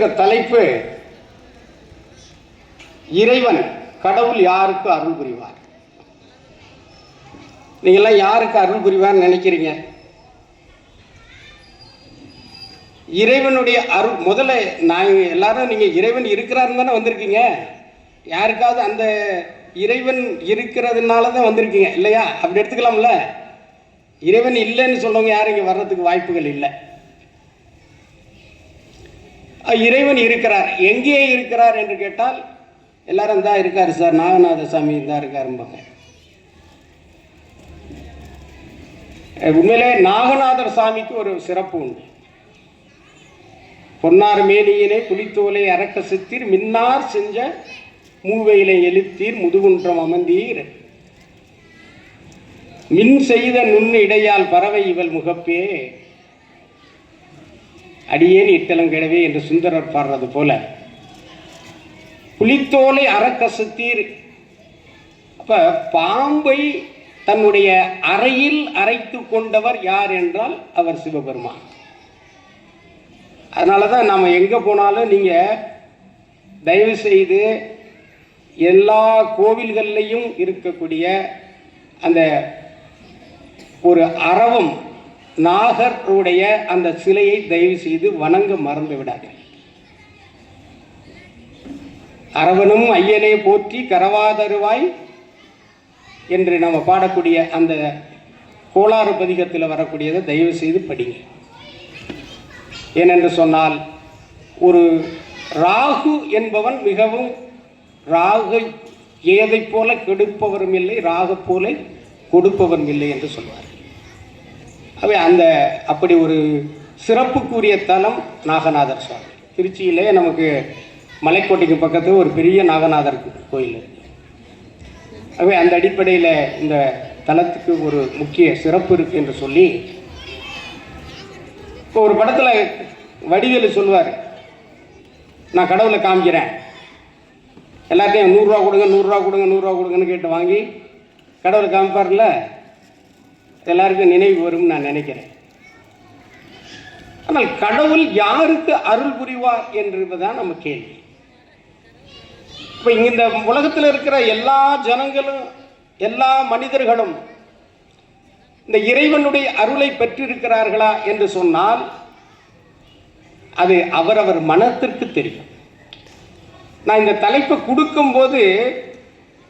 கொடுத்துருக்க தலைப்பு இறைவன் கடவுள் யாருக்கு அருள் புரிவார். நீங்கெல்லாம் யாருக்கு அருள் புரிவார்னு நினைக்கிறீங்க? இறைவனுடைய அருள் முதல்ல நான் எல்லாரும் நீங்கள் இறைவன் இருக்கிறாருன்னு தானே வந்திருக்கீங்க. யாருக்காவது அந்த இறைவன் இருக்கிறதுனால தான் வந்திருக்கீங்க இல்லையா? அப்படி எடுத்துக்கலாம்ல. இறைவன் இல்லைன்னு சொல்றவங்க யாரும் இங்கே வர்றதுக்கு வாய்ப்புகள் இல்லை. இறைவன் இருக்கிறார். எங்கே இருக்கிறார் என்று கேட்டால் எல்லாரும் தான் இருக்காரு சார், நாகநாத சாமி தான் இருக்காரும்பாங்க. உண்மையிலே நாகநாதர் சாமிக்கு ஒரு சிறப்பு உண்டு. பொன்னார் மேனியினை புலித்தோலை அரக்க சித்தீர் மின்னார் செஞ்ச மூவையிலை எழுத்தீர் முதுகுன்றம் அமர்ந்தீர் மின் செய்த நுண்ணு இடையால் பறவை இவள் முகப்பே அடியேன் இட்டலங்கிழவே என்று சுந்தரர் பாடுறது போல புலித்தோலை அறக்கசத்தீர். அப்ப பாம்பை தன்னுடைய அறையில் அரைத்து கொண்டவர் யார் என்றால் அவர் சிவபெருமான். அதனாலதான் நாம எங்க போனாலும் நீங்க தயவு செய்து எல்லா கோவில்கள்லையும் இருக்கக்கூடிய அந்த ஒரு அரவம் நாகருடைய அந்த சிலையை தயவு செய்து வணங்க மறந்து விடாது. அரவனும் ஐயனே போற்றி கரவாதருவாய் என்று நம்ம பாடக்கூடிய அந்த கோளாறு பதிகத்தில் வரக்கூடியதை தயவு செய்து படிங்க. ஏனென்று சொன்னால் ஒரு ராகு என்பவன் மிகவும் ராகு ஏதை போல கெடுப்பவரும் இல்லை, ராகு போல கொடுப்பவரும் இல்லை என்று சொல்வார். அவை அந்த அப்படி ஒரு சிறப்புக்குரிய தலம் நாகநாதர் சுவாமி. திருச்சியிலே நமக்கு மலைக்கோட்டைக்கு பக்கத்தில் ஒரு பெரிய நாகநாதர் கோயில் இருக்கு. ஆகவே அந்த அடிப்படையில் இந்த தலத்துக்கு ஒரு முக்கிய சிறப்பு இருக்கு என்று சொல்லி, இப்போ ஒரு படத்தில் வடிவேலு சொல்வார், நான் கடவுளை காமிக்கிறேன், எல்லாத்தையும் 100 ரூபா கொடுங்க 100 ரூபா கொடுங்க 100 ரூபா கொடுங்கன்னு கேட்டு வாங்கி கடவுளை காமிப்பார்ல, எல்லாருக்கும் நினைவு வரும்னு நான் நினைக்கிறேன். ஆனால் கடவுள் யாருக்கு அருள் புரிவார் என்பதுதான் நம்ம கேள்வி. இப்போ இந்த உலகத்தில் இருக்கிற எல்லா ஜனங்களும் எல்லா மனிதர்களும் இந்த இறைவனுடைய அருளை பெற்றிருக்கிறார்களா என்று சொன்னால் அது அவரவர் மனத்திற்கு தெரியும். நான் இந்த தலைப்பை கொடுக்கும்போது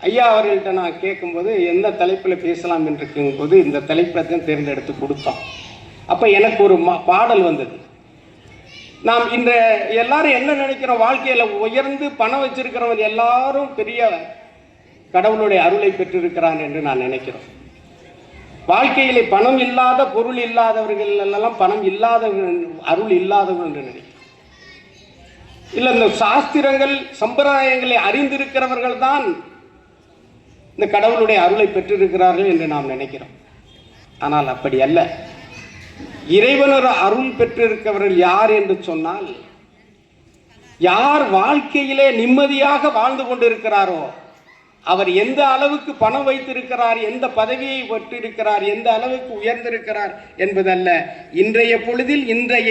ஐயா அவர்கள்ட்ட நான் கேட்கும்போது எந்த தலைப்பில் பேசலாம் என்று இருக்கும்போது இந்த தலைப்பை தான் தேர்ந்தெடுத்து கொடுத்தோம். அப்போ எனக்கு ஒரு பாடல் வந்தது. நாம் இந்த எல்லாரும் என்ன நினைக்கிறோம், வாழ்க்கையில் உயர்ந்து பணம் வச்சிருக்கிறவங்க எல்லாரும் பெரிய கடவுளுடைய அருளை பெற்றிருக்கிறான் என்று நான் நினைக்கிறோம். வாழ்க்கையிலே பணம் இல்லாத பொருள் இல்லாதவர்கள் எல்லாம் பணம் இல்லாதவர்கள் அருள் இல்லாதவர்கள் என்று நினைக்கிறோம். இல்லை, இந்த சாஸ்திரங்கள் சம்பிரதாயங்களை அறிந்திருக்கிறவர்கள் தான் இந்த கடவுளுடைய அருளை பெற்றிருக்கிறார்கள் என்று நாம் நினைக்கிறோம். ஆனால் அப்படி அல்ல. இறைவனோட அருள் பெற்றிருக்கிறவர்கள் யார் என்று சொன்னால், யார் வாழ்க்கையிலே நிம்மதியாக வாழ்ந்து கொண்டிருக்கிறாரோ, அவர் எந்த அளவுக்கு பணம் வைத்திருக்கிறார், எந்த பதவியை பெற்றிருக்கிறார், எந்த அளவுக்கு உயர்ந்திருக்கிறார் என்பதல்ல, இன்றைய பொழுதில் இன்றைய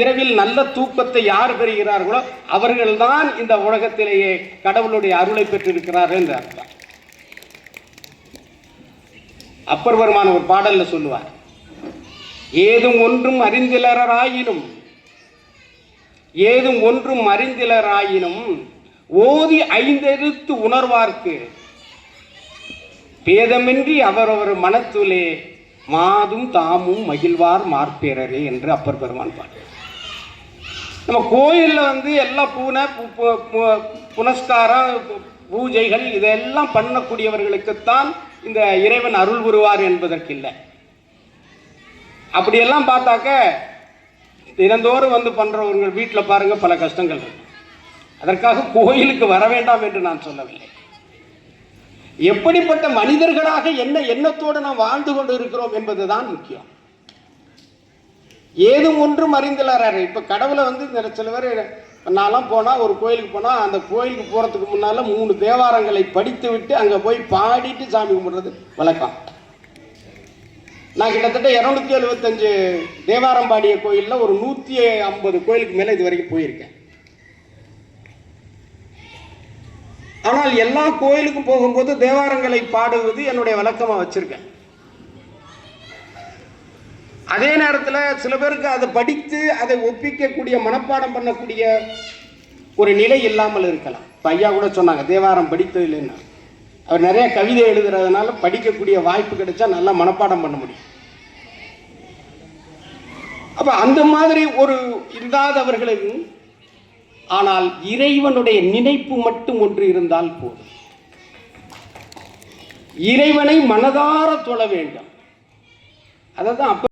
இரவில் நல்ல தூக்கத்தை யார் பெறுகிறார்களோ அவர்கள்தான் இந்த உலகத்திலேயே கடவுளுடைய அருளை பெற்றிருக்கிறார்கள் என்று அர்த்தம். அப்பர் பெருமான் ஒரு பாடல்ல சொல்லுவார், ஏதும் ஒன்றும் அறிந்திலராயினும் ஏதும் ஒன்றும் அறிந்திலராயினும் ஓதி ஐந்தெழுத்து உணர்வார்க்கு பேதமின்றி அவரவர் மனத்துலே மாதும் தாமும் மகிழ்வார் மார்பேரரே என்று அப்பர் பெருமான் பாடு. நம்ம கோயிலில் எல்லாம் புனஸ்காரம் பூஜைகள் இதெல்லாம் பண்ணக்கூடியவர்களுக்குத்தான் இந்த இறைவன் அருள் புரிவார் என்பதற்கு இல்லை. அப்படியெல்லாம் பார்த்தாக்க தினந்தோறும் பண்றவங்க வீட்டில் பாருங்க பல கஷ்டங்கள் இருக்கு. அதற்காக கோயிலுக்கு வர வேண்டாம் என்று நான் சொல்லவில்லை. எப்படிப்பட்ட மனிதர்களாக என்ன எண்ணத்தோடு நாம் வாழ்ந்து கொண்டு இருக்கிறோம் என்பதுதான் முக்கியம். ஏதும் ஒன்றும் அறிந்திலறாரு. இப்ப கடவுளை சில பேர் நான்லாம் போனா ஒரு கோயிலுக்கு போனா அந்த கோயிலுக்கு போறதுக்கு முன்னால 3 தேவாரங்களை படித்து விட்டு அங்க போய் பாடிட்டு சாமி கும்பிடுறது வழக்கம். நான் கிட்டத்தட்ட 275 தேவாரம் பாடிய கோயிலில் ஒரு 150 கோயிலுக்கு மேலே இது வரைக்கும் போயிருக்கேன். ஆனால் எல்லா கோயிலுக்கும் போகும்போது தேவாரங்களை பாடுவது என்னுடைய வழக்கமாக வச்சிருக்கேன். அதே நேரத்தில் சில பேருக்கு அதை படித்து அதை ஒப்பிக்கக்கூடிய மனப்பாடம் பண்ணக்கூடிய ஒரு நிலை இல்லாமல் இருக்கலாம். ஐயா கூட சொன்னாங்க தேவாரம் படித்தது இல்லைன்னா, அவர் நிறைய கவிதை எழுதுறதுனால படிக்கக்கூடிய வாய்ப்பு கிடைச்சா நல்லா மனப்பாடம் பண்ண முடியும். அப்ப அந்த மாதிரி ஒரு இல்லாதவர்களுக்கு, ஆனால் இறைவனுடைய நினைப்பு மட்டும் ஒன்று இருந்தால் போதும். இறைவனை மனதார தொழ வேண்டும். அதை தான் அப்ப